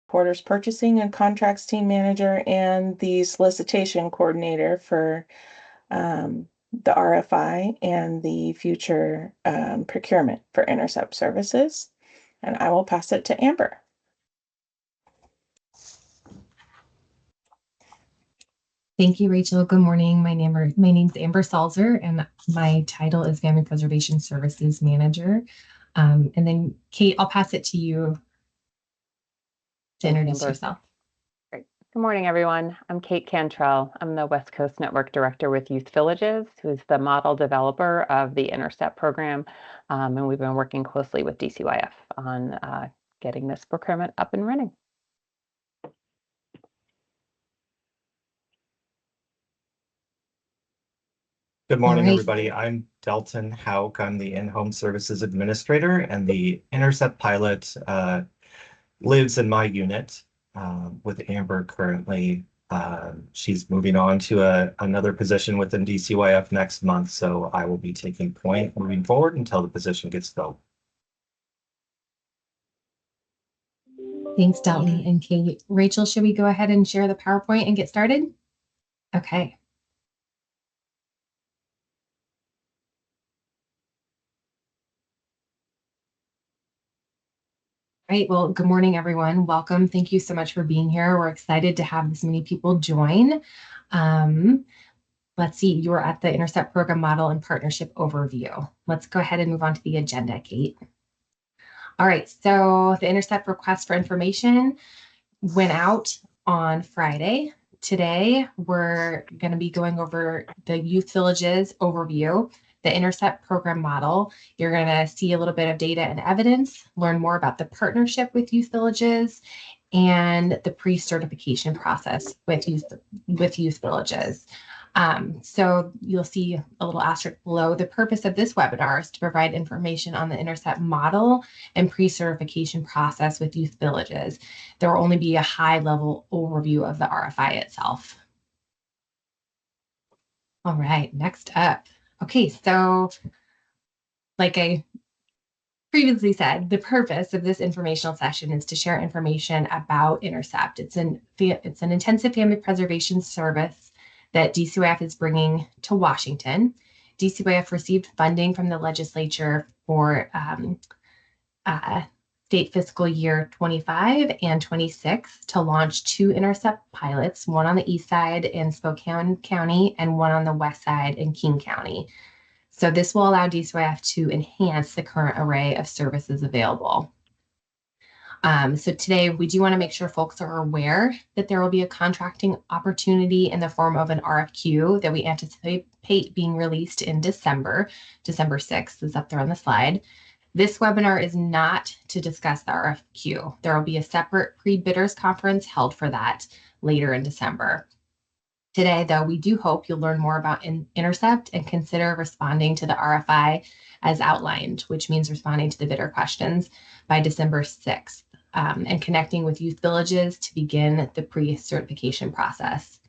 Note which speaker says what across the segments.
Speaker 1: Porter's purchasing and contracts team manager and the solicitation coordinator for the RFI and the future procurement for Intercept services. And I will pass it to Amber.
Speaker 2: Thank you, Rachel. Good morning. My name's Amber Salzer, and my title is Family Preservation Services Manager. And then Kate, I'll pass it to you to introduce yourself.
Speaker 3: Great. Good morning, everyone. I'm Kate Cantrell. I'm the West Coast Network Director with Youth Villages, who is the model developer of the Intercept program. And we've been working closely with DCYF on getting this procurement up and running.
Speaker 4: Good morning, everybody. I'm Delton Hauk. I'm the in-home services administrator, and the Intercept pilot lives in my unit with Amber currently. She's moving on to another position within DCYF next month, so I will be taking point moving forward until the position gets filled.
Speaker 2: Thanks, Delton and Kate. Rachel, should we go ahead and share the PowerPoint and get started? Okay. Great. Well, good morning, everyone. Welcome. Thank you so much for being here. We're excited to have this many people join. Let's see, you're at the Intercept Program Model and Partnership Overview. Let's go ahead and move on to the agenda, Kate. All right, so the Intercept request for information went out on Friday. Today, we're going to be going over the Youth Villages overview, the Intercept program model. You're going to see a little bit of data and evidence, learn more about the partnership with Youth Villages, and the pre-certification process with Youth Villages. So you'll see a little asterisk below. The purpose of this webinar is to provide information on the Intercept model and pre-certification process with Youth Villages. There will only be a high-level overview of the RFI itself. All right, next up. Okay, so like I previously said, the purpose of this informational session is to share information about Intercept. It's an intensive family preservation service that DCYF is bringing to Washington. DCYF received funding from the legislature for state fiscal year 25 and 26 to launch 2 Intercept pilots, one on the east side in Spokane County and one on the west side in King County. So this will allow DCYF to enhance the current array of services available. So today we do want to make sure folks are aware that there will be a contracting opportunity in the form of an RFQ that we anticipate being released in December. December 6th is up there on the slide. This webinar is not to discuss the RFQ. There will be a separate pre-bidders conference held for that later in December. Today, though, we do hope you'll learn more about Intercept and consider responding to the RFI as outlined, which means responding to the bidder questions by December 6th. And connecting with Youth Villages to begin the pre-certification process.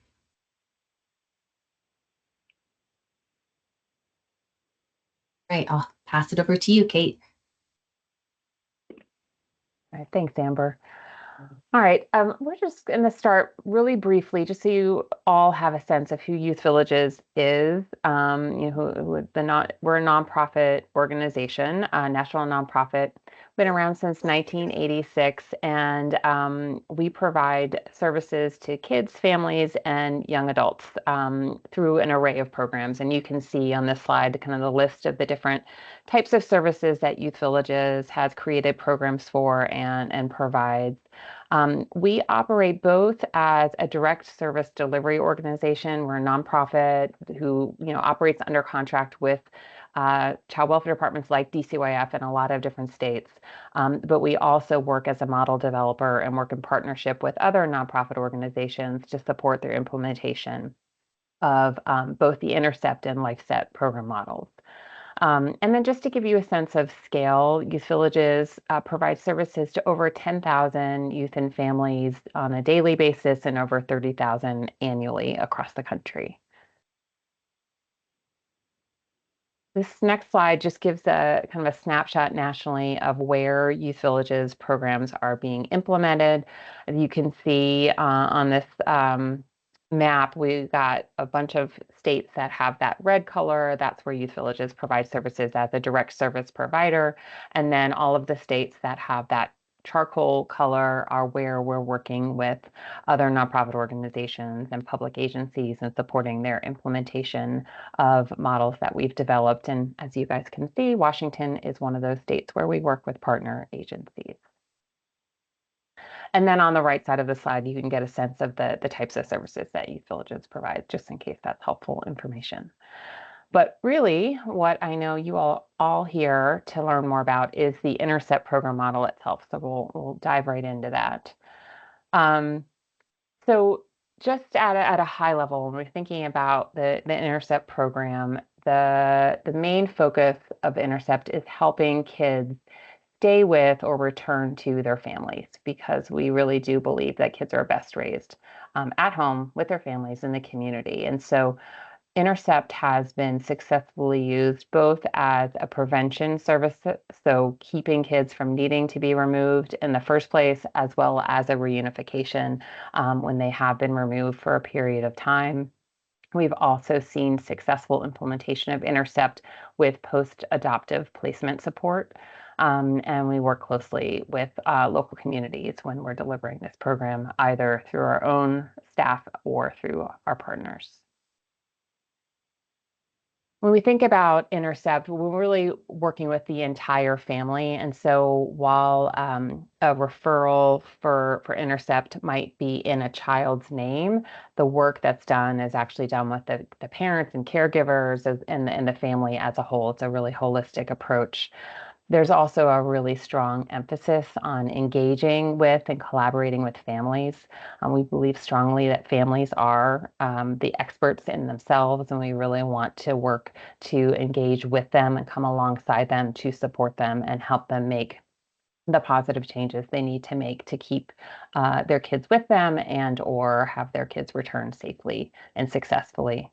Speaker 2: All right, I'll pass it over to you, Kate.
Speaker 3: All right, thanks, Amber. All right, we're just going to start really briefly, just so you all have a sense of who Youth Villages is. We're a nonprofit organization, a national nonprofit, been around since 1986, and we provide services to kids, families, and young adults through an array of programs. And you can see on this slide kind of the list of the different types of services that Youth Villages has created programs for and provides. We operate both as a direct service delivery organization. We're a nonprofit who operates under contract with child welfare departments like DCYF in a lot of different states. But we also work as a model developer and work in partnership with other nonprofit organizations to support their implementation of both the Intercept and LifeSet program models. And then just to give you a sense of scale, Youth Villages provide services to over 10,000 youth and families on a daily basis and over 30,000 annually across the country. This next slide just gives a kind of a snapshot nationally of where Youth Villages programs are being implemented. You can see on this map, we've got a bunch of states that have that red color. That's where Youth Villages provide services as a direct service provider. And then all of the states that have that charcoal color are where we're working with other nonprofit organizations and public agencies and supporting their implementation of models that we've developed. And as you guys can see, Washington is one of those states where we work with partner agencies. And then on the right side of the slide, you can get a sense of the types of services that Youth Villages provide, just in case that's helpful information. But really, what I know you all here to learn more about is the Intercept program model itself. So we'll dive right into that. So just at a high level, when we're thinking about the Intercept program, the main focus of Intercept is helping kids stay with or return to their families, because we really do believe that kids are best raised at home with their families in the community. And so Intercept has been successfully used both as a prevention service, so keeping kids from needing to be removed in the first place, as well as a reunification when they have been removed for a period of time. We've also seen successful implementation of Intercept with post-adoptive placement support. And we work closely with local communities when we're delivering this program, either through our own staff or through our partners. When we think about Intercept, we're really working with the entire family. And so while a referral for Intercept might be in a child's name, the work that's done is actually done with the parents and caregivers and the family as a whole. It's a really holistic approach. There's also a really strong emphasis on engaging with and collaborating with families. We believe strongly that families are the experts in themselves, and we really want to work to engage with them and come alongside them to support them and help them make the positive changes they need to make to keep their kids with them and or have their kids return safely and successfully.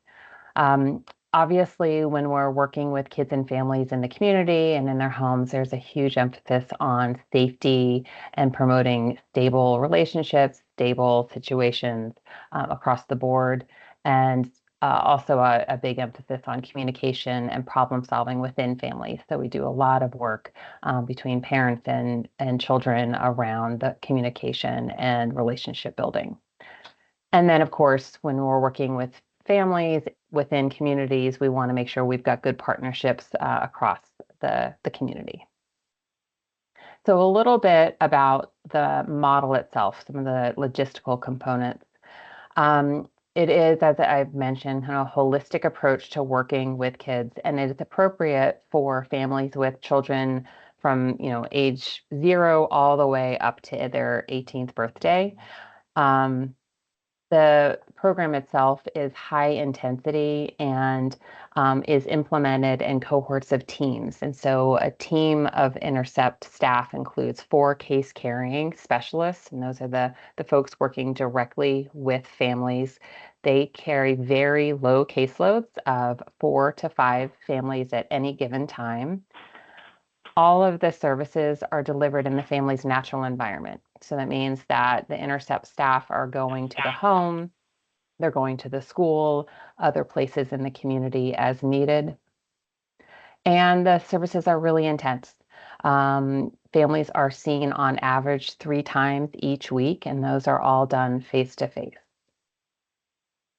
Speaker 3: Obviously, when we're working with kids and families in the community and in their homes, there's a huge emphasis on safety and promoting stable relationships, stable situations across the board, and also a big emphasis on communication and problem solving within families. So we do a lot of work between parents and children around the communication and relationship building. And then, of course, when we're working with families within communities, we want to make sure we've got good partnerships across the community. So a little bit about the model itself, some of the logistical components. It is, as I've mentioned, kind of a holistic approach to working with kids, and it is appropriate for families with children from age 0 all the way up to their 18th birthday. The program itself is high intensity and is implemented in cohorts of teams. And so a team of Intercept staff includes 4 case carrying specialists, and those are the folks working directly with families. They carry very low caseloads of 4 to 5 families at any given time. All of the services are delivered in the family's natural environment. So that means that the Intercept staff are going to the home, they're going to the school, other places in the community as needed. And the services are really intense. Families are seen on average 3 times each week, and those are all done face-to-face.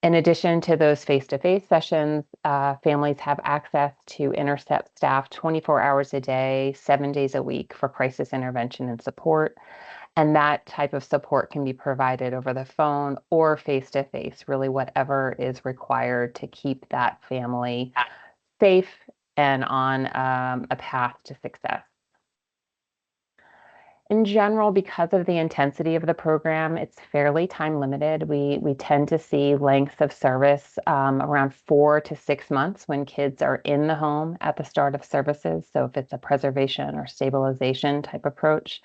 Speaker 3: In addition to those face-to-face sessions, families have access to Intercept staff 24 hours a day, 7 days a week for crisis intervention and support. And that type of support can be provided over the phone or face-to-face, really whatever is required to keep that family safe and on a path to success. In general, because of the intensity of the program, it's fairly time limited. We tend to see lengths of service around 4 to 6 months when kids are in the home at the start of services. So if it's a preservation or stabilization type approach.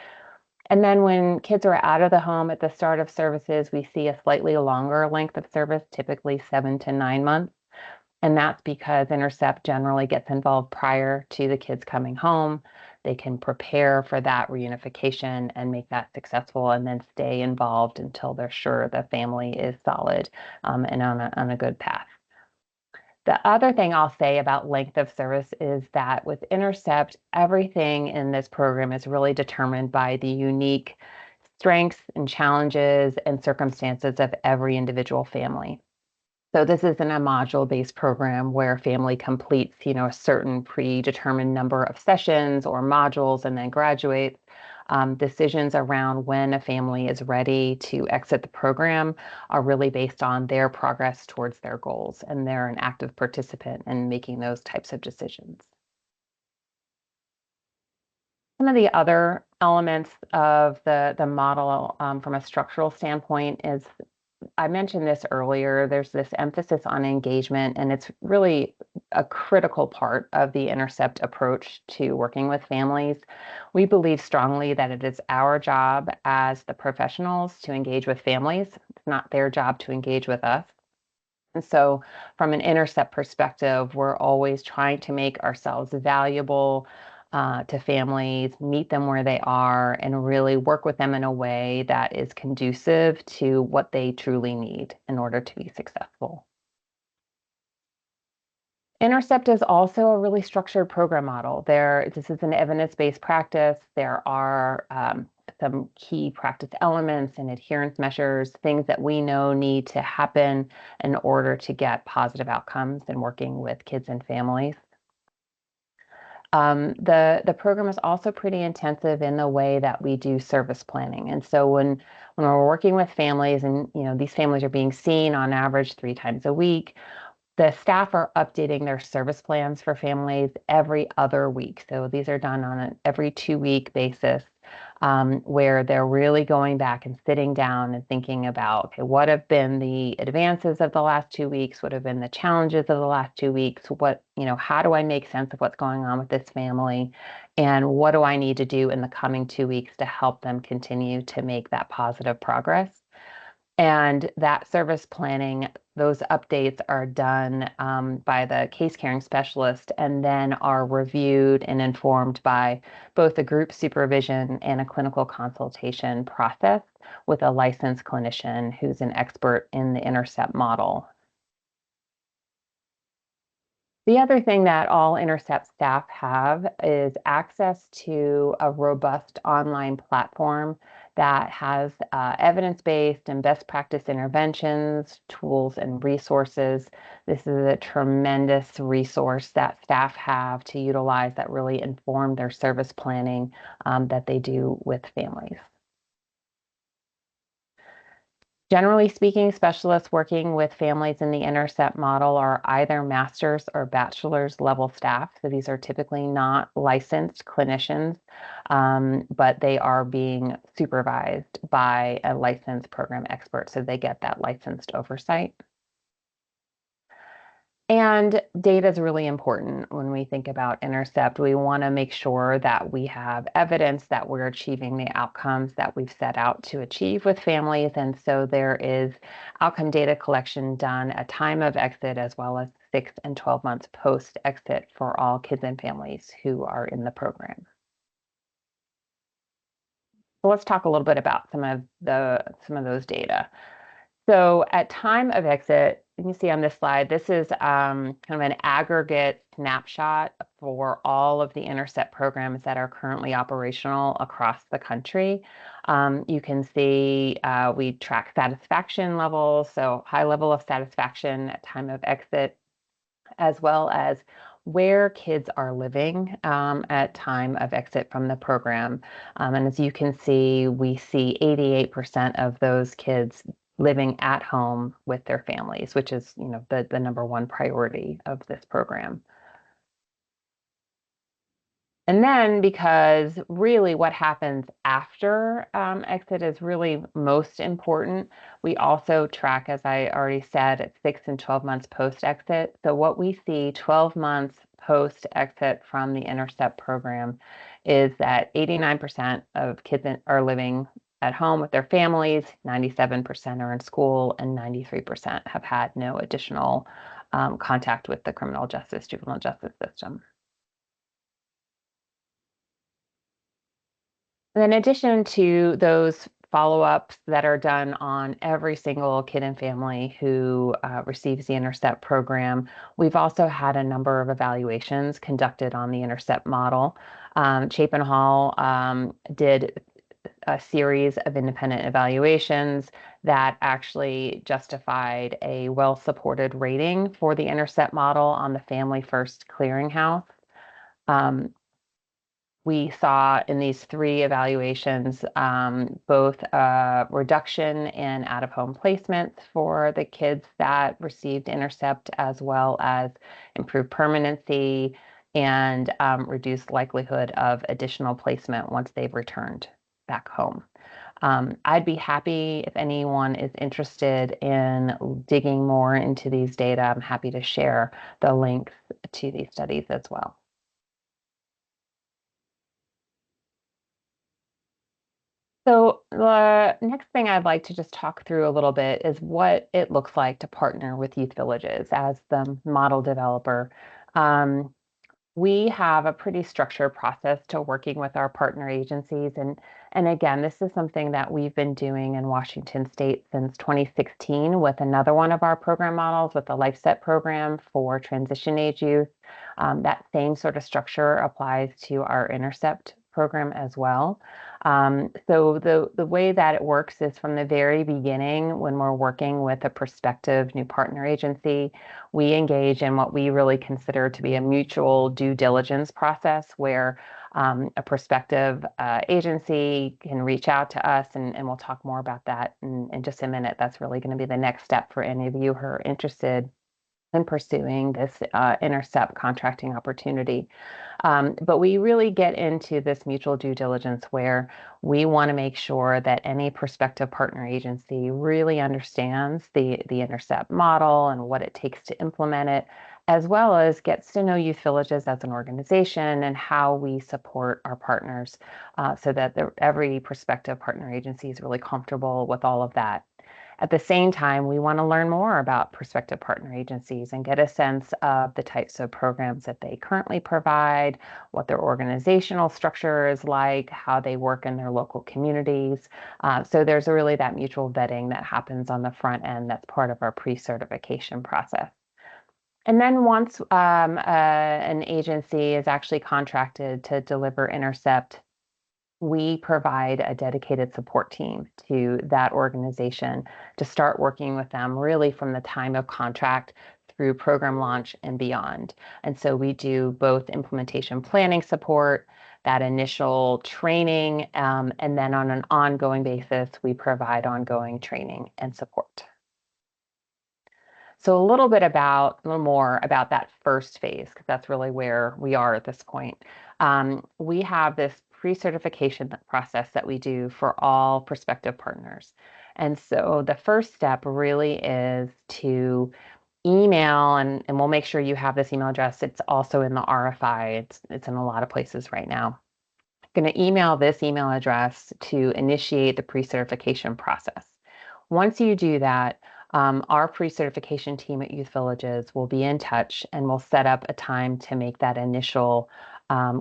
Speaker 3: And then when kids are out of the home at the start of services, we see a slightly longer length of service, typically 7 to 9 months. And that's because Intercept generally gets involved prior to the kids coming home. They can prepare for that reunification and make that successful, and then stay involved until they're sure the family is solid and on a good path. The other thing I'll say about length of service is that with Intercept, everything in this program is really determined by the unique strengths and challenges and circumstances of every individual family. So this isn't a module-based program where family completes, a certain predetermined number of sessions or modules and then graduates. Decisions around when a family is ready to exit the program are really based on their progress towards their goals, and they're an active participant in making those types of decisions. Some of the other elements of the model from a structural standpoint is, I mentioned this earlier, there's this emphasis on engagement, and it's really a critical part of the Intercept approach to working with families. We believe strongly that it is our job as the professionals to engage with families. It's not their job to engage with us. And so from an Intercept perspective, we're always trying to make ourselves valuable to families, meet them where they are, and really work with them in a way that is conducive to what they truly need in order to be successful. Intercept is also a really structured program model. This is an evidence-based practice. There are some key practice elements and adherence measures, things that we know need to happen in order to get positive outcomes in working with kids and families. The program is also pretty intensive in the way that we do service planning. And so when we're working with families, and these families are being seen on average 3 times a week, the staff are updating their service plans for families every other week. So these are done on an every 2-week basis, where they're really going back and sitting down and thinking about, okay, what have been the advances of the last 2 weeks? What have been the challenges of the last 2 weeks? How do I make sense of what's going on with this family? And what do I need to do in the coming 2 weeks to help them continue to make that positive progress? And that service planning, those updates are done by the case caring specialist, and then are reviewed and informed by both a group supervision and a clinical consultation process with a licensed clinician who's an expert in the Intercept model. The other thing that all Intercept staff have is access to a robust online platform that has evidence-based and best practice interventions, tools, and resources. This is a tremendous resource that staff have to utilize that really inform their service planning that they do with families. Generally speaking, specialists working with families in the Intercept model are either master's or bachelor's level staff. So these are typically not licensed clinicians, but they are being supervised by a licensed program expert. So they get that licensed oversight. And data is really important when we think about Intercept. We want to make sure that we have evidence that we're achieving the outcomes that we've set out to achieve with families. And so there is outcome data collection done at time of exit, as well as 6 and 12 months post-exit for all kids and families who are in the program. So let's talk a little bit about some of those data. So at time of exit, you can see on this slide, this is kind of an aggregate snapshot for all of the Intercept programs that are currently operational across the country. You can see we track satisfaction levels, so high level of satisfaction at time of exit, as well as where kids are living at time of exit from the program. And as you can see, we see 88% of those kids living at home with their families, which is the number one priority of this program. And then, because really what happens after exit is really most important, we also track, as I already said, at 6 and 12 months post-exit. So what we see 12 months post-exit from the Intercept program is that 89% of kids are living at home with their families, 97% are in school, and 93% have had no additional contact with the criminal justice, juvenile justice system. And in addition to those follow-ups that are done on every single kid and family who receives the Intercept program, we've also had a number of evaluations conducted on the Intercept model. Chapin Hall did a series of independent evaluations that actually justified a well-supported rating for the Intercept model on the Family First Clearinghouse. We saw in these 3 evaluations both a reduction in out-of-home placements for the kids that received Intercept, as well as improved permanency and reduced likelihood of additional placement once they've returned back home. I'd be happy if anyone is interested in digging more into these data. I'm happy to share the links to these studies as well. So the next thing I'd like to just talk through a little bit is what it looks like to partner with youth villages as the model developer. We have a pretty structured process to working with our partner agencies. And again, this is something that we've been doing in Washington State since 2016 with another one of our program models with the LifeSet program for transition age youth. That same sort of structure applies to our Intercept program as well. So the way that it works is from the very beginning, when we're working with a prospective new partner agency, we engage in what we really consider to be a mutual due diligence process where a prospective agency can reach out to us, and we'll talk more about that in just a minute. That's really going to be the next step for any of you who are interested in pursuing this Intercept contracting opportunity. But we really get into this mutual due diligence where we want to make sure that any prospective partner agency really understands the Intercept model and what it takes to implement it, as well as gets to know Youth Villages as an organization and how we support our partners so that every prospective partner agency is really comfortable with all of that. At the same time, we want to learn more about prospective partner agencies and get a sense of the types of programs that they currently provide, what their organizational structure is like, how they work in their local communities. So there's really that mutual vetting that happens on the front end that's part of our pre-certification process. And then once an agency is actually contracted to deliver Intercept, we provide a dedicated support team to that organization to start working with them really from the time of contract through program launch and beyond. And so we do both implementation planning support, that initial training, and then on an ongoing basis, we provide ongoing training and support. So a little more about that first phase, because that's really where we are at this point. We have this pre-certification process that we do for all prospective partners. And so the first step really is to email, and we'll make sure you have this email address. It's also in the RFI. It's in a lot of places right now. I'm going to email this email address to initiate the pre-certification process. Once you do that, our pre-certification team at Youth Villages will be in touch and we'll set up a time to make that initial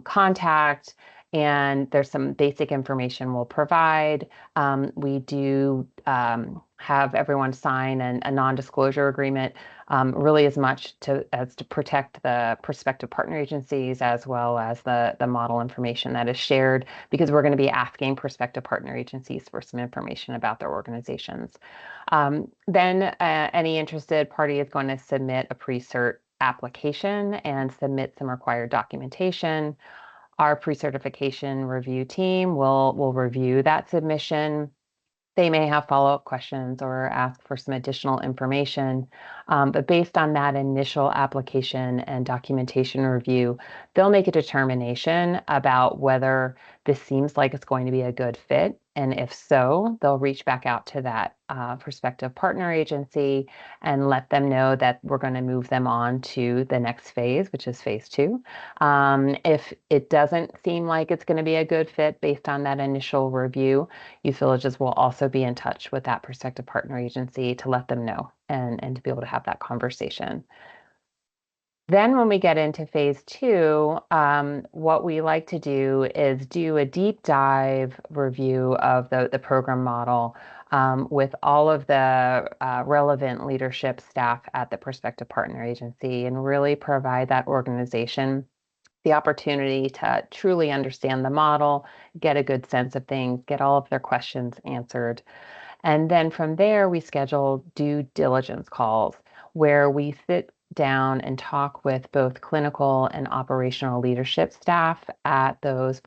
Speaker 3: contact. And there's some basic information we'll provide. We do have everyone sign a non-disclosure agreement, really as much as to protect the prospective partner agencies as well as the model information that is shared, because we're going to be asking prospective partner agencies for some information about their organizations. Then any interested party is going to submit a pre-cert application and submit some required documentation. Our pre-certification review team will review that submission. They may have follow-up questions or ask for some additional information. But based on that initial application and documentation review, they'll make a determination about whether this seems like it's going to be a good fit. And if so, they'll reach back out to that prospective partner agency and let them know that we're going to move them on to the next phase, which is phase 2. If it doesn't seem like it's going to be a good fit based on that initial review, Youth Villages will also be in touch with that prospective partner agency to let them know and to be able to have that conversation. Then when we get into phase 2, what we like to do is do a deep dive review of the program model with all of the relevant leadership staff at the prospective partner agency, and really provide that organization the opportunity to truly understand the model, get a good sense of things, get all of their questions answered. And then from there, we schedule due diligence calls where we sit down and talk with both clinical and operational leadership staff at those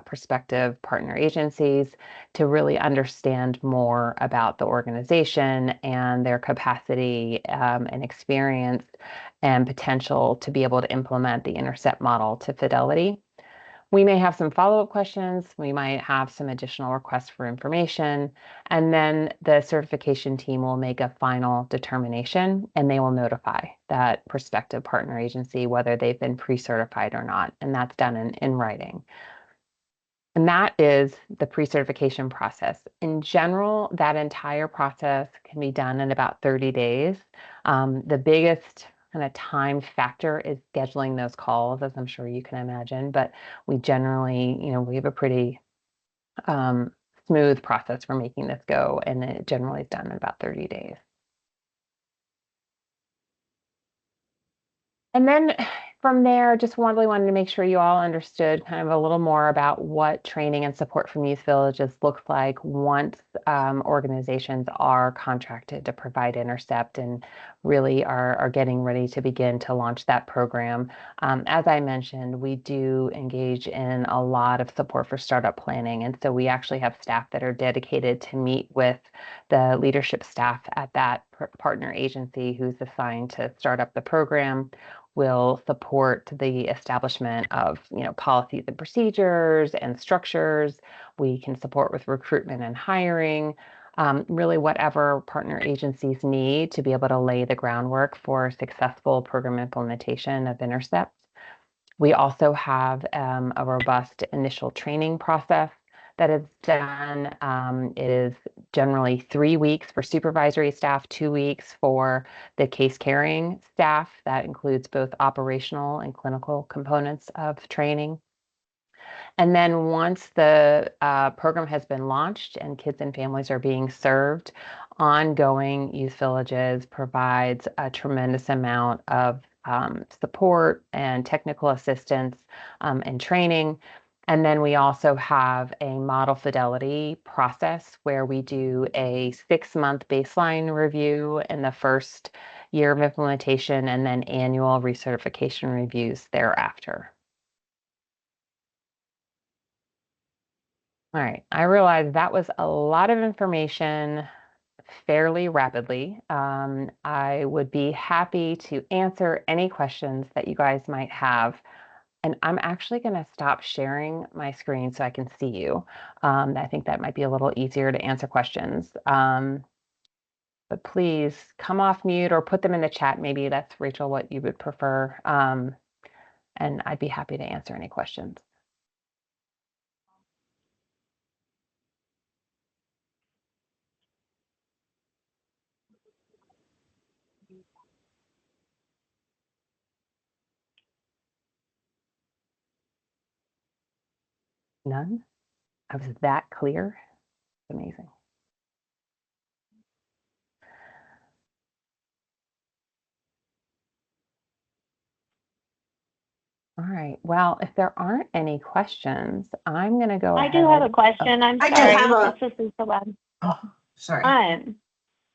Speaker 3: prospective partner agencies to really understand more about the organization and their capacity and experience and potential to be able to implement the Intercept model to fidelity. We may have some follow-up questions. We might have some additional requests for information, and then the certification team will make a final determination, and they will notify that prospective partner agency whether they've been pre-certified or not, and that's done in writing. And that is the pre-certification process. In general, that entire process can be done in about 30 days. The biggest kind of time factor is scheduling those calls, as I'm sure you can imagine, but we generally, we have a pretty smooth process for making this go, and it generally is done in about 30 days. And then from there, just really wanted to make sure you all understood kind of a little more about what training and support from Youth Villages looks like once organizations are contracted to provide Intercept and really are getting ready to begin to launch that program. As I mentioned, we do engage in a lot of support for startup planning. And so we actually have staff that are dedicated to meet with the leadership staff at that partner agency who's assigned to start up the program. Will support the establishment of policies and procedures and structures. We can support with recruitment and hiring, really whatever partner agencies need to be able to lay the groundwork for successful program implementation of Intercept. We also have a robust initial training process that is done. It is generally 3 weeks for supervisory staff, 2 weeks for the case carrying staff. That includes both operational and clinical components of training. And then once the program has been launched and kids and families are being served, ongoing Youth Villages provides a tremendous amount of support and technical assistance and training. And then we also have a model fidelity process where we do a 6-month baseline review in the first year of implementation, and then annual recertification reviews thereafter. All right, I realize that was a lot of information fairly rapidly. I would be happy to answer any questions that you guys might have. And I'm actually going to stop sharing my screen so I can see you. I think that might be a little easier to answer questions. But please come off mute or put them in the chat. Maybe that's, Rachel, what you would prefer. And I'd be happy to answer any questions. None? I was that clear? Amazing. All right. Well, if there aren't any questions, I'm going to go ahead.
Speaker 5: I do have a question. I'm
Speaker 6: I do
Speaker 5: sorry.
Speaker 6: have
Speaker 5: This is the web.
Speaker 6: Oh, sorry.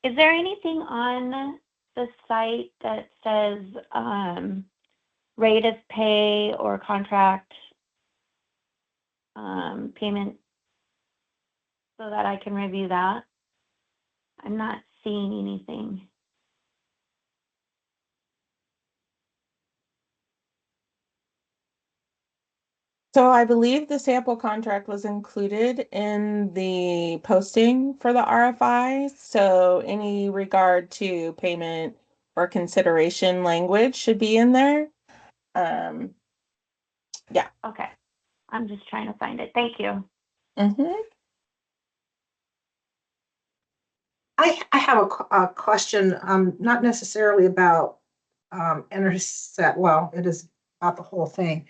Speaker 5: Is there anything on the site that says rate of pay or contract payment so that I can review that? I'm not seeing anything.
Speaker 1: So I believe the sample contract was included in the posting for the RFI. So any regard to payment or consideration language should be in there. Yeah.
Speaker 5: Okay. I'm just trying to find it. Thank you.
Speaker 1: Mm-hmm.
Speaker 6: I have a question, not necessarily about Intercept, well, it is about the whole thing.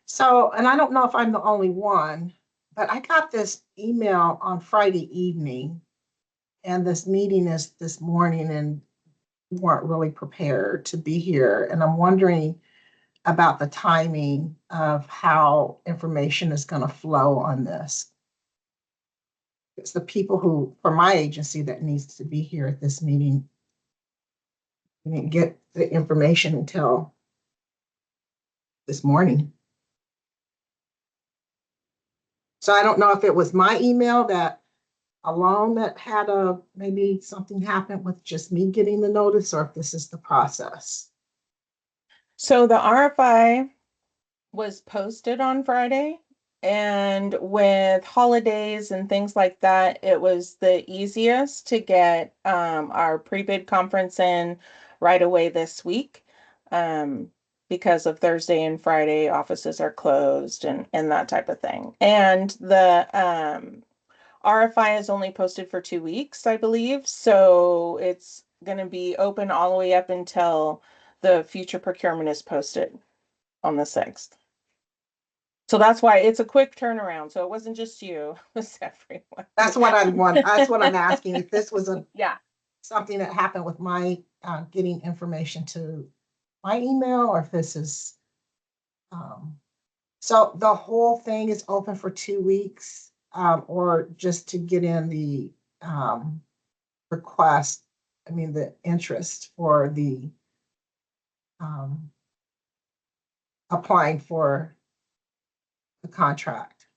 Speaker 6: So, and I don't know if I'm the only one, but I got this email on Friday evening, and this meeting is this morning, and we weren't really prepared to be here. And I'm wondering about the timing of how information is going to flow on this. It's the people who, for my agency, that needs to be here at this meeting. We didn't get the information until this morning. So I don't know if it was my email that alone that had maybe something happened with just me getting the notice, or if this is the process.
Speaker 1: So the RFI was posted on Friday, and with holidays and things like that, it was the easiest to get our pre-bid conference in right away this week. Because of Thursday and Friday, offices are closed and that type of thing. And the RFI is only posted for 2 weeks, I believe. So it's going to be open all the way up until the future procurement is posted on the 6th. So that's why it's a quick turnaround. So it wasn't just you, it was everyone.
Speaker 6: That's what I want. That's what I'm asking. If this was something that happened with my getting information to my email, or if this is so the whole thing is open for 2 weeks, or just to get in the request. I mean, the interest for the applying for the contract.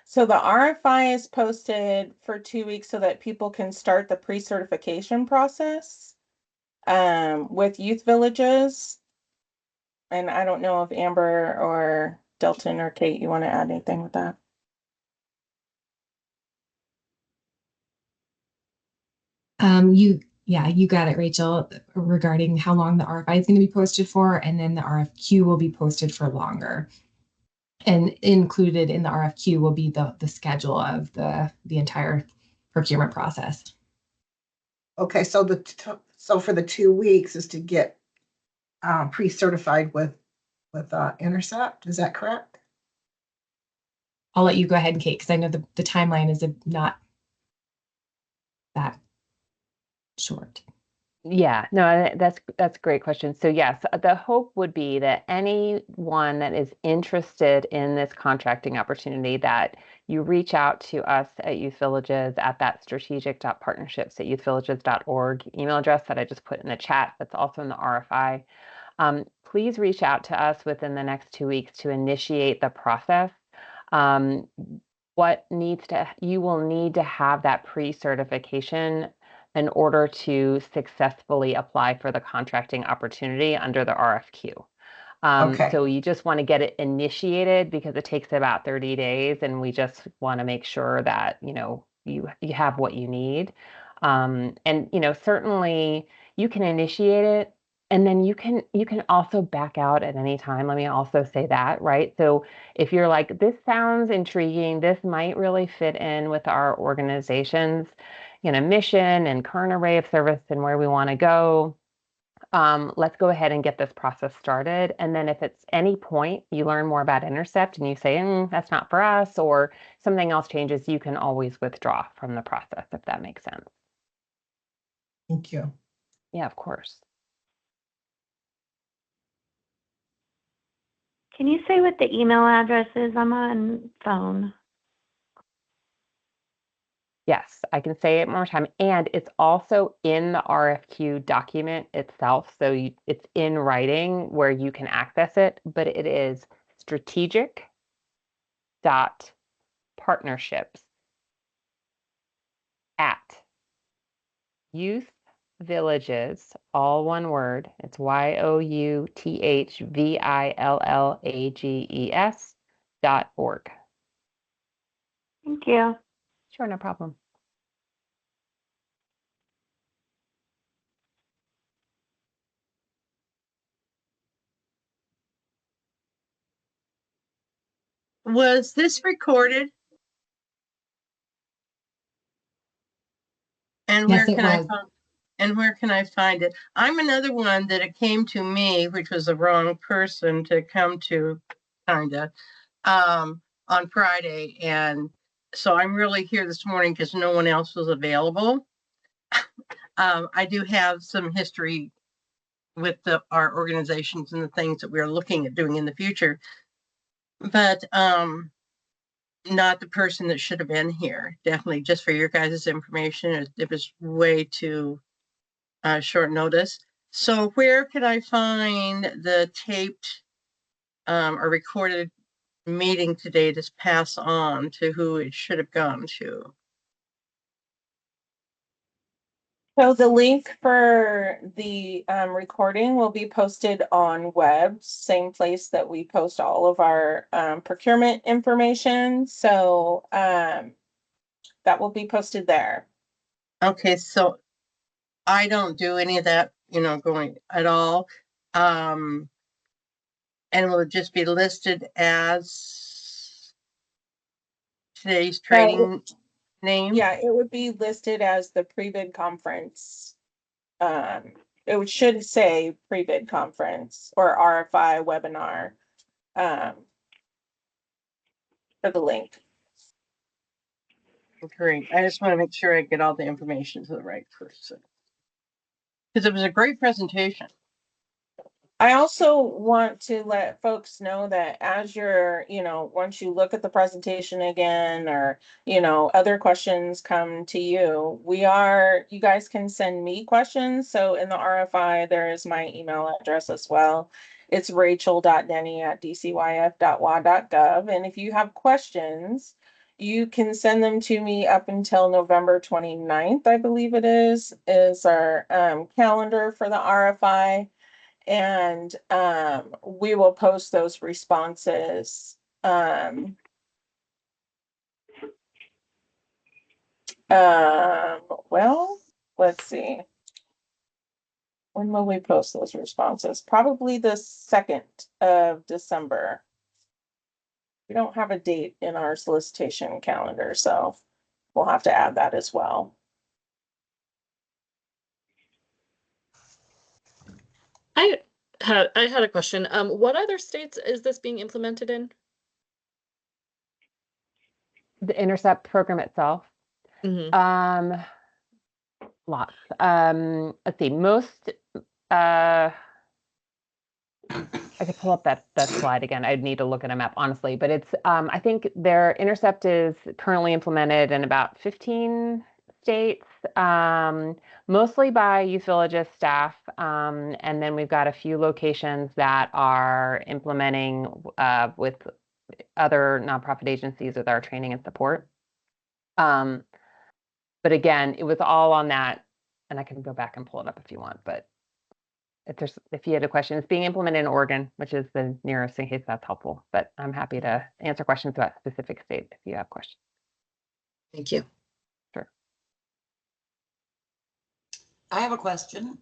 Speaker 1: So the RFI is posted for 2 weeks so that people can start the pre-certification process with youth villages. And I don't know if Amber or Delton or Kate, you want to add anything with that?
Speaker 2: You got it, Rachel, regarding how long the RFI is going to be posted for, and then the RFQ will be posted for longer. And included in the RFQ will be the schedule of the entire procurement process.
Speaker 6: Okay, so so for the 2 weeks is to get pre-certified with Intercept. Is that correct?
Speaker 2: I'll let you go ahead, Kate, because I know the timeline is not that short.
Speaker 3: Yeah, no, that's a great question. So yes, the hope would be that anyone that is interested in this contracting opportunity, that you reach out to us at Youth Villages at that strategic.partnerships@youthvillages.org email address that I just put in the chat. That's also in the RFI. Please reach out to us within the next 2 weeks to initiate the process. You will need to have that pre-certification in order to successfully apply for the contracting opportunity under the RFQ.
Speaker 6: Okay.
Speaker 3: So you just want to get it initiated because it takes about 30 days, and we just want to make sure that you have what you need. And certainly you can initiate it, and then you can also back out at any time. Let me also say that, right? So if you're like, this sounds intriguing, this might really fit in with our organization's mission and current array of service and where we want to go, let's go ahead and get this process started. And then if at any point you learn more about Intercept and you say, that's not for us, or something else changes, you can always withdraw from the process, if that makes sense.
Speaker 6: Thank you.
Speaker 3: Yeah, of course.
Speaker 5: Can you say what the email address is? I'm on phone.
Speaker 3: Yes, I can say it one more time. And it's also in the RFQ document itself. So it's in writing where you can access it, but it is strategic.partnerships@youthvillages, all one word. It's youthvillages.org.
Speaker 5: Thank you.
Speaker 3: Sure, no problem.
Speaker 7: Was this recorded? And
Speaker 2: Yes,
Speaker 7: where
Speaker 2: it
Speaker 7: can I
Speaker 2: was.
Speaker 7: find? And where can I find it? I'm another one that it came to me, which was the wrong person to come to, kinda, on Friday. And so I'm really here this morning because no one else was available. I do have some history with our organizations and the things that we're looking at doing in the future, but not the person that should have been here. Definitely, just for your guys' information, it was way too short notice. So where could I find the taped or recorded meeting today to pass on to who it should have gone to?
Speaker 1: So the link for the recording will be posted on web, same place that we post all of our procurement information. So that will be posted there.
Speaker 7: Okay, so I don't do any of that, going at all. And will it just be listed as today's training name?
Speaker 1: Yeah, it would be listed as the pre-bid conference. It should say pre-bid conference or RFI webinar for the link.
Speaker 7: Great. I just want to make sure I get all the information to the right person. Because it was a great presentation.
Speaker 1: I also want to let folks know that as you're, once you look at the presentation again, or, other questions come to you, you guys can send me questions. So in the RFI, there is my email address as well. It's rachel.denny@dcyf.wa.gov. And if you have questions, you can send them to me up until November 29th, I believe it is our calendar for the RFI. And we will post those responses. Well, let's see. When will we post those responses? Probably the 2nd of December. We don't have a date in our solicitation calendar, so we'll have to add that as well.
Speaker 8: I had a question. What other states is this being implemented in?
Speaker 3: The Intercept program itself.
Speaker 8: Mm-hmm.
Speaker 3: Lots. Let's see. Most. I could pull up that slide again. I'd need to look at a map, honestly, but it's I think their Intercept is currently implemented in about 15 states, mostly by Youth Villages staff, and then we've got a few locations that are implementing with other nonprofit agencies with our training and support. But again, it was all on that, and I can go back and pull it up if you want, but if you had a question, it's being implemented in Oregon, which is the nearest, in case that's helpful. But I'm happy to answer questions about specific state if you have questions.
Speaker 8: Thank you.
Speaker 3: Sure.
Speaker 9: I have a question.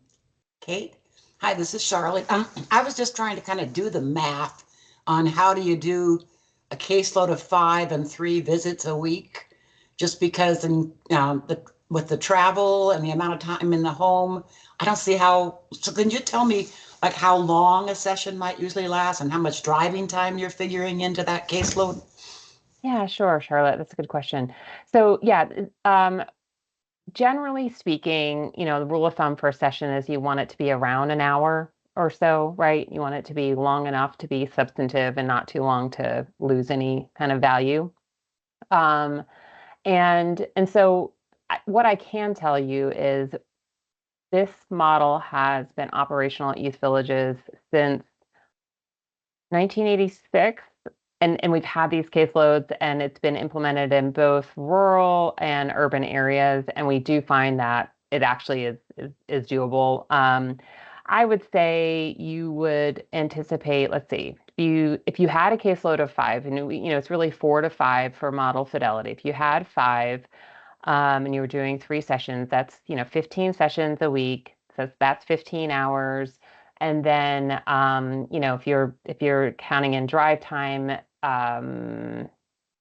Speaker 9: Kate. Hi, this is Charlotte. I was just trying to kind of do the math on how do you do a caseload of 5 and 3 visits a week, just because with the travel and the amount of time in the home, I don't see how. So can you tell me like how long a session might usually last and how much driving time you're figuring into that caseload?
Speaker 3: Yeah, sure, Charlotte. That's a good question. So yeah, generally speaking, the rule of thumb for a session is you want it to be around an hour or so, right? You want it to be long enough to be substantive and not too long to lose any kind of value. And so what I can tell you is this model has been operational at Youth Villages since 1986. And we've had these caseloads, and it's been implemented in both rural and urban areas. And we do find that it actually is doable. I would say you would anticipate, let's see, if you had a caseload of 5, and it's really 4 to 5 for model fidelity. If you had 5, and you were doing 3 sessions, that's 15 sessions a week. So that's 15 hours. And then if you're counting in drive time,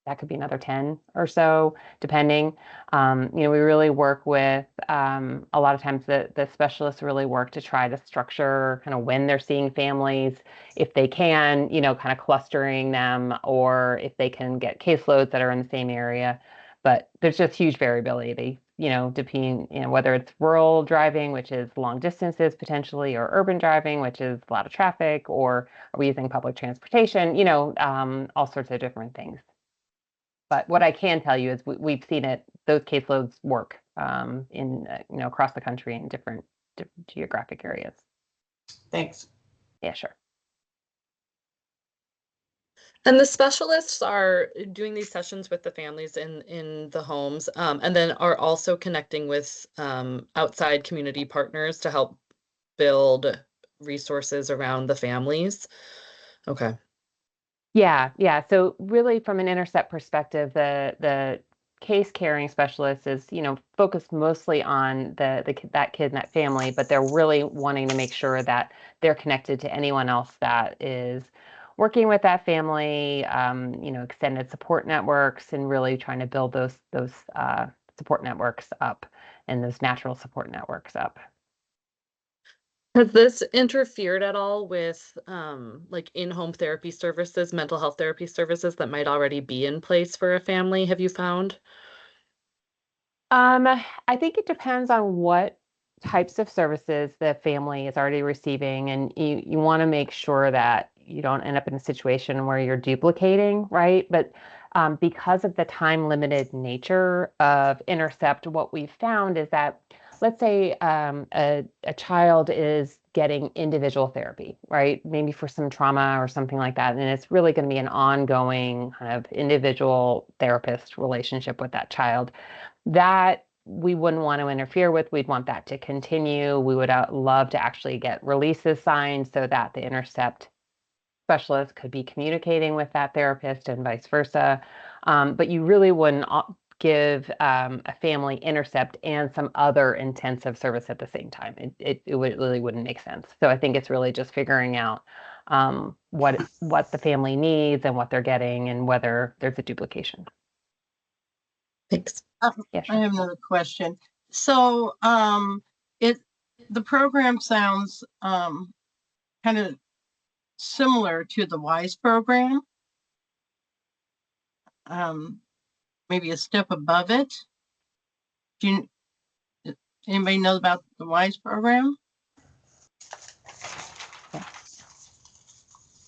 Speaker 3: that could be another 10 or so, depending. We really work with, a lot of times the specialists really work to try to structure kind of when they're seeing families, if they can, kind of clustering them, or if they can get caseloads that are in the same area. But there's just huge variability, depending, whether it's rural driving, which is long distances potentially, or urban driving, which is a lot of traffic, or are we using public transportation, all sorts of different things. But what I can tell you is we've seen those caseloads work in, across the country in different geographic areas.
Speaker 9: Thanks.
Speaker 3: Yeah, sure.
Speaker 8: And the specialists are doing these sessions with the families in the homes, and then are also connecting with outside community partners to help build resources around the families. Okay.
Speaker 3: Yeah. So really, from an Intercept perspective, the case caring specialist is, focused mostly on that kid and that family, but they're really wanting to make sure that they're connected to anyone else that is working with that family, extended support networks, and really trying to build those support networks up, and those natural support networks up.
Speaker 8: Has this interfered at all with like in-home therapy services, mental health therapy services that might already be in place for a family, have you found?
Speaker 3: I think it depends on what types of services the family is already receiving, and you want to make sure that you don't end up in a situation where you're duplicating, right? But because of the time limited nature of Intercept, what we've found is that, let's say a child is getting individual therapy, right? Maybe for some trauma or something like that. And it's really going to be an ongoing kind of individual therapist relationship with that child that we wouldn't want to interfere with. We'd want that to continue. We would love to actually get releases signed so that the Intercept specialist could be communicating with that therapist and vice versa. But you really wouldn't give a family Intercept and some other intensive service at the same time. It really wouldn't make sense. So I think it's really just figuring out what the family needs and what they're getting, and whether there's a duplication.
Speaker 8: Thanks.
Speaker 3: Yeah,
Speaker 7: I
Speaker 3: sure.
Speaker 7: have another question. So, the program sounds kind of similar to the WISE program. Maybe a step above it. Anybody know about the WISE program?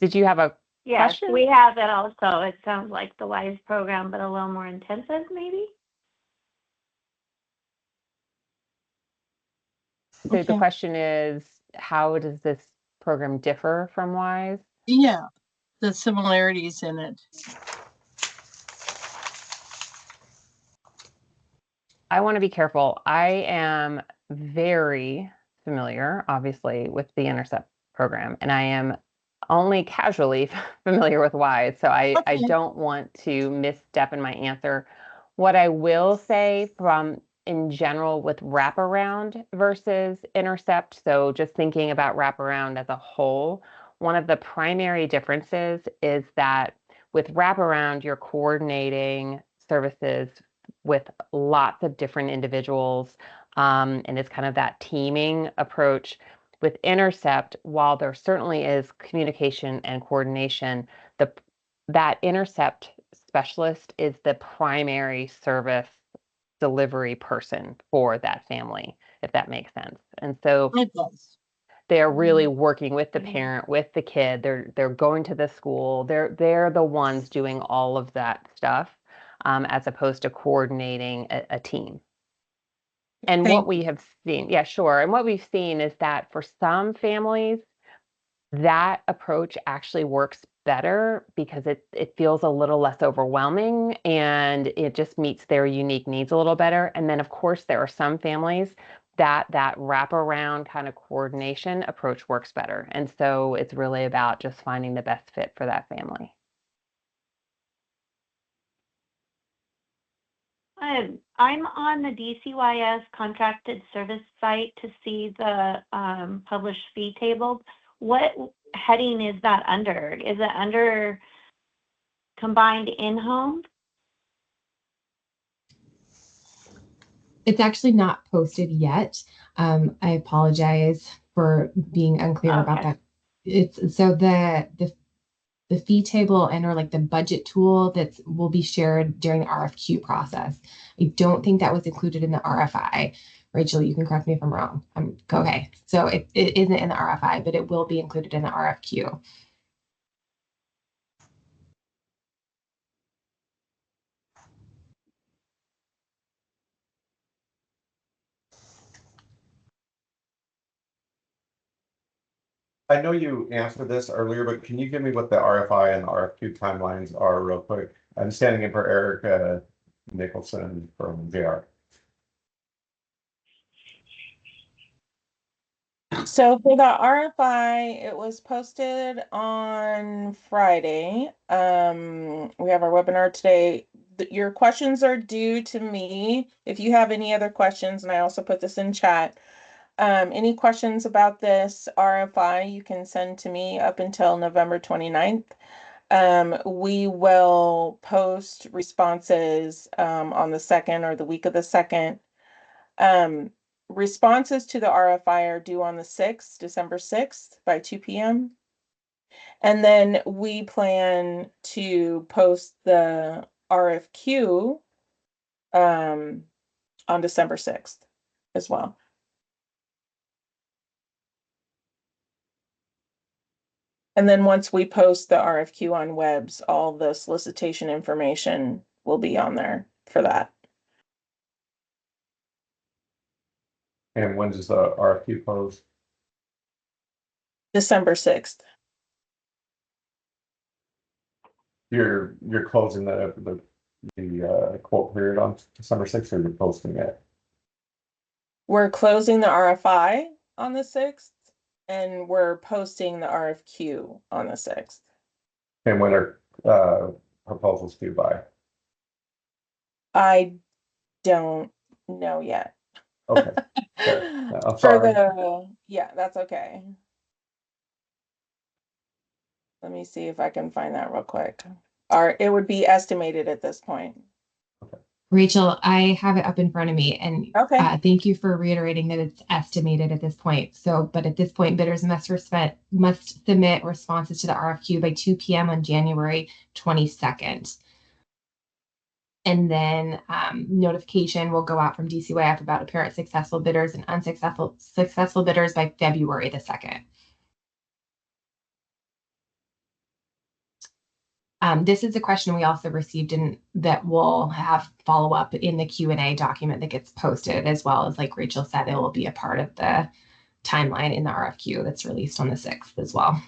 Speaker 3: Did you have a
Speaker 5: Yes,
Speaker 3: question?
Speaker 5: we have it also. It sounds like the WISE program, but a little more intensive, maybe?
Speaker 3: So the question is, how does this program differ from WISE?
Speaker 7: Yeah, the similarities in it.
Speaker 3: I want to be careful. I am very familiar, obviously, with the Intercept program, and I am only casually familiar with WISE, so I don't want to misstep in my answer. What I will say in general with wraparound versus Intercept, so just thinking about wraparound as a whole, one of the primary differences is that with wraparound, you're coordinating services with lots of different individuals, and it's kind of that teaming approach. With Intercept, while there certainly is communication and coordination, that Intercept specialist is the primary service delivery person for that family, if that makes sense. And so
Speaker 7: It does.
Speaker 3: they're really working with the parent, with the kid. They're going to the school. They're the ones doing all of that stuff, as opposed to coordinating a team. And what we have seen, yeah, sure. And what we've seen is that for some families, that approach actually works better because it feels a little less overwhelming, and it just meets their unique needs a little better. And then, of course, there are some families that wraparound kind of coordination approach works better. And so it's really about just finding the best fit for that family.
Speaker 5: I'm on the DCYF contracted service site to see the published fee table. What heading is that under? Is it under combined in-home?
Speaker 2: It's actually not posted yet. I apologize for being unclear about
Speaker 5: Okay.
Speaker 2: that. It's so the fee table and or like the budget tool that will be shared during the RFQ process. I don't think that was included in the RFI. Rachel, you can correct me if I'm wrong. Okay. So it isn't in the RFI, but it will be included in the RFQ.
Speaker 10: I know you answered this earlier, but can you give me what the RFI and the RFQ timelines are real quick? I'm standing in for Erica Nicholson from JR.
Speaker 1: So for the RFI, it was posted on Friday. We have our webinar today. Your questions are due to me. If you have any other questions, and I also put this in chat, any questions about this RFI, you can send to me up until November 29th. We will post responses on the 2nd or the week of the 2nd. Responses to the RFI are due on the 6th, December 6th by 2 p.m. And then we plan to post the RFQ on December 6th as well. And then once we post the RFQ on webs, all the solicitation information will be on there for that.
Speaker 10: And when does the RFQ close?
Speaker 1: December 6th.
Speaker 10: You're closing the quote period on December 6th, or you're posting it?
Speaker 1: We're closing the RFI on the 6th, and we're posting the RFQ on the 6th.
Speaker 10: And when are proposals due by?
Speaker 1: I don't know yet.
Speaker 10: Okay. I'm
Speaker 1: For
Speaker 10: sorry.
Speaker 1: yeah, that's okay. Let me see if I can find that real quick. It would be estimated at this point.
Speaker 2: Rachel, I have it up in front of me, and
Speaker 1: Okay.
Speaker 2: thank you for reiterating that it's estimated at this point. So, but at this point, bidders must submit responses to the RFQ by 2 p.m. on January 22nd. And then notification will go out from DCYF about apparent successful bidders and successful bidders by February the 2nd. This is a question we also received and that we'll have follow up in the Q&A document that gets posted, as well as, like Rachel said, it will be a part of the timeline in the RFQ that's released on the 6th as well.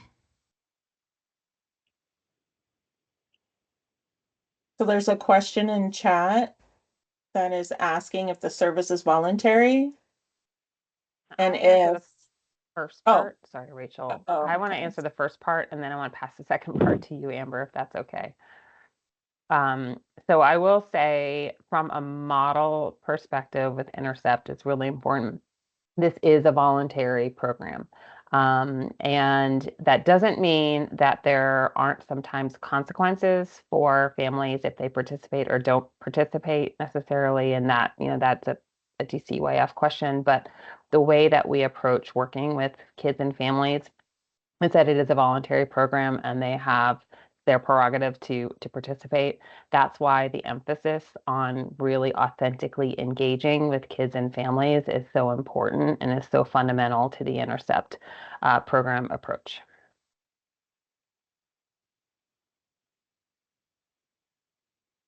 Speaker 1: So there's a question in chat that is asking if the service is voluntary. And if
Speaker 3: first part, sorry, Rachel. I want to
Speaker 1: okay.
Speaker 3: answer the first part, and then I want to pass the second part to you, Amber, if that's okay. So I will say, from a model perspective with Intercept, it's really important. This is a voluntary program. And that doesn't mean that there aren't sometimes consequences for families if they participate or don't participate necessarily. And that, that's a DCYF question. But the way that we approach working with kids and families is that it is a voluntary program and they have their prerogative to participate. That's why the emphasis on really authentically engaging with kids and families is so important and is so fundamental to the Intercept program approach.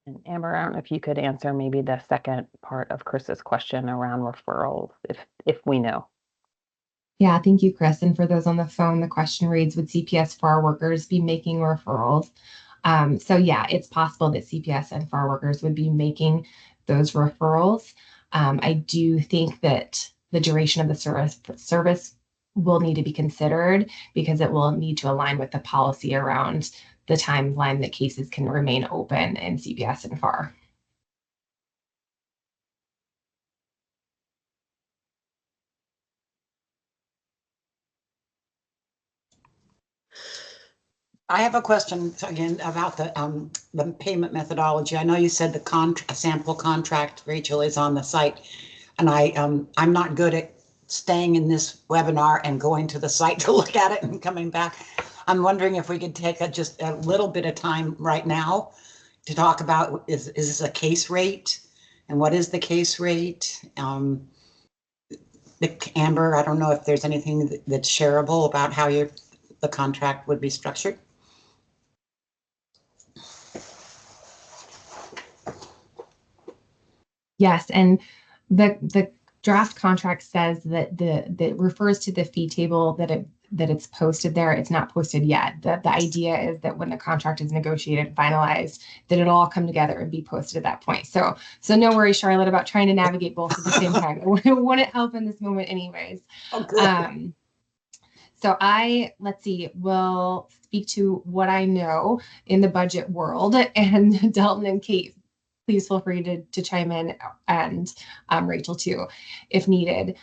Speaker 3: And Amber, I don't know if you could answer maybe the second part of Chris's question around referrals, if we know.
Speaker 2: Yeah, thank you, Chris. And for those on the phone, the question reads, would CPS FAR workers be making referrals? So yeah, it's possible that CPS and FAR workers would be making those referrals. I do think that the duration of the service will need to be considered because it will need to align with the policy around the timeline that cases can remain open in CPS and FAR.
Speaker 9: I have a question again about the payment methodology. I know you said the sample contract, Rachel, is on the site. And I'm not good at staying in this webinar and going to the site to look at it and coming back. I'm wondering if we could take just a little bit of time right now to talk about, is this a case rate? And what is the case rate? Amber, I don't know if there's anything that's shareable about how the contract would be structured.
Speaker 2: Yes, and the draft contract says that refers to the fee table that it's posted there. It's not posted yet. The idea is that when the contract is negotiated and finalized, that it'll all come together and be posted at that point. So no worries, Charlotte, about trying to navigate both at the same time. It wouldn't help in this moment anyways.
Speaker 9: Oh, good.
Speaker 2: So let's see, will speak to what I know in the budget world, and Dalton and Kate, please feel free to chime in, and Rachel too, if needed.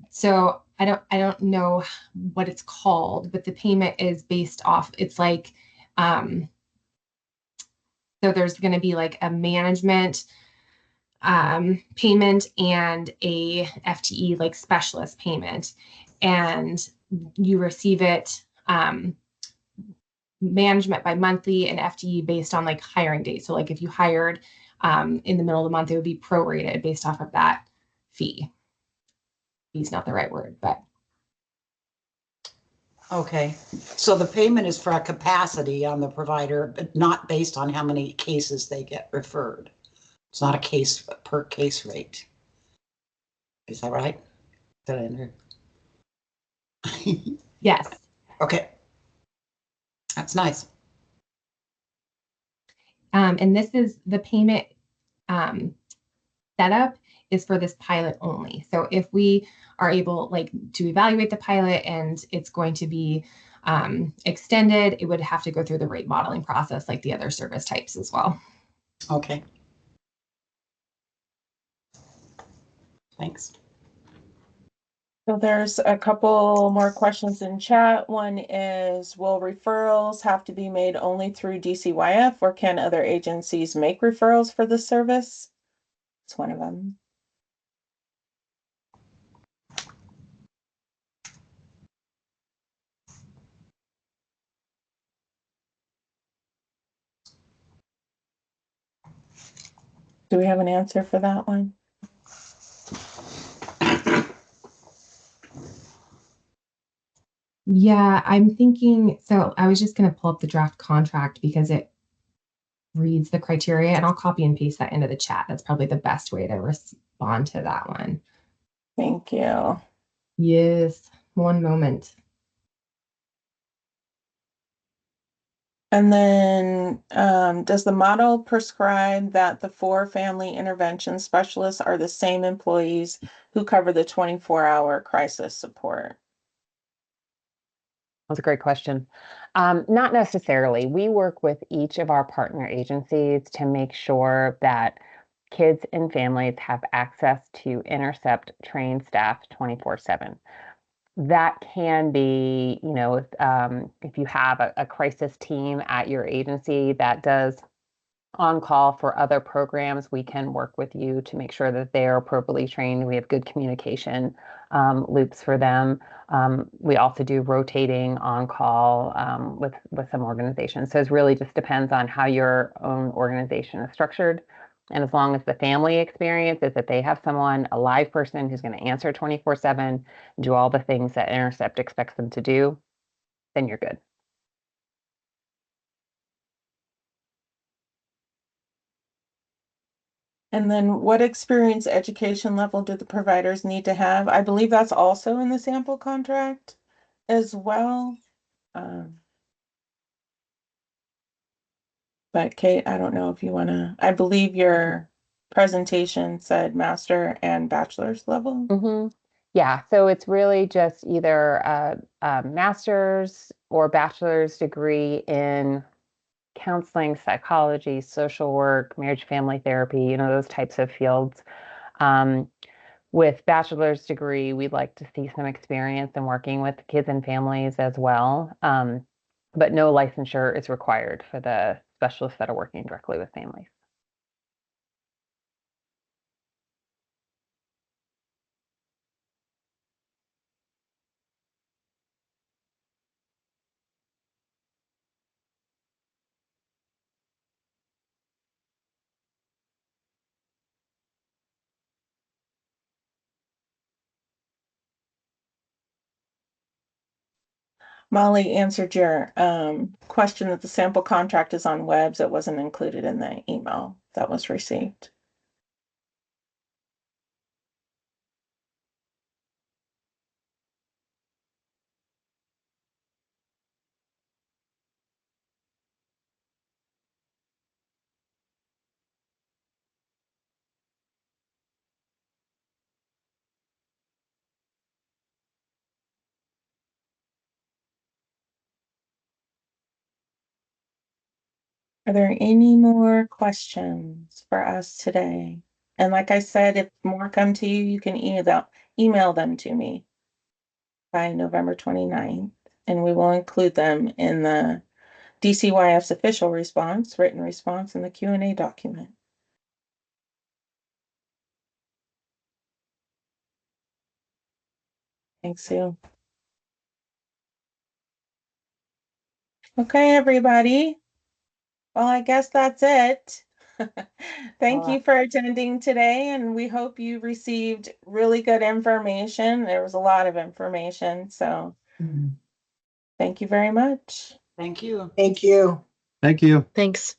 Speaker 2: So I don't know what it's called, but the payment is based off, it's like, so there's going to be like a management payment and a FTE like specialist payment, and you receive it management by monthly and FTE based on like hiring date. So like if you hired in the middle of the month, it would be prorated based off of that fee. Fee's not the right word, but.
Speaker 9: Okay, so the payment is for a capacity on the provider, but not based on how many cases they get referred. It's not a case per case rate. Is that right? Did I enter?
Speaker 2: Yes.
Speaker 9: Okay. That's nice.
Speaker 2: And this is the payment setup is for this pilot only. So if we are able to evaluate the pilot and it's going to be extended, it would have to go through the rate modeling process like the other service types as well.
Speaker 9: Okay. Thanks.
Speaker 1: So there's a couple more questions in chat. One is, will referrals have to be made only through DCYF, or can other agencies make referrals for this service? It's one of them. Do we have an answer for that one?
Speaker 2: Yeah, I'm thinking, so I was just going to pull up the draft contract because it reads the criteria, and I'll copy and paste that into the chat. That's probably the best way to respond to that one.
Speaker 1: Thank you.
Speaker 2: Yes, one moment.
Speaker 1: And then does the model prescribe that the 4 family intervention specialists are the same employees who cover the 24-hour crisis support?
Speaker 3: That's a great question. Not necessarily. We work with each of our partner agencies to make sure that kids and families have access to Intercept trained staff 24/7. That can be, if you have a crisis team at your agency that does on call for other programs, we can work with you to make sure that they are appropriately trained. We have good communication loops for them. We also do rotating on call with some organizations. So it really just depends on how your own organization is structured. And as long as the family experience is that they have someone, a live person who's going to answer 24/7, do all the things that Intercept expects them to do, then you're good.
Speaker 1: And then what experience education level do the providers need to have? I believe that's also in the sample contract as well. But Kate, I don't know if you want to, I believe your presentation said master and bachelor's level.
Speaker 3: Mm-hmm. Yeah, so it's really just either a master's or bachelor's degree in counseling, psychology, social work, marriage, family therapy, those types of fields. With bachelor's degree, we'd like to see some experience in working with kids and families as well. But no licensure is required for the specialists that are working directly with families.
Speaker 1: Molly answered your question that the sample contract is on webs. It wasn't included in the email that was received. Are there any more questions for us today? And like I said, if more come to you, you can email them to me by November 29th, and we will include them in the DCYF's official response, written response in the Q&A document. Thanks, Sue. Okay, everybody. Well, I guess that's it. Thank you for attending today, and we hope you received really good information. There was a lot of information, so thank you very much.
Speaker 9: Thank you.
Speaker 6: Thank you.
Speaker 11: Thank you.
Speaker 8: Thanks.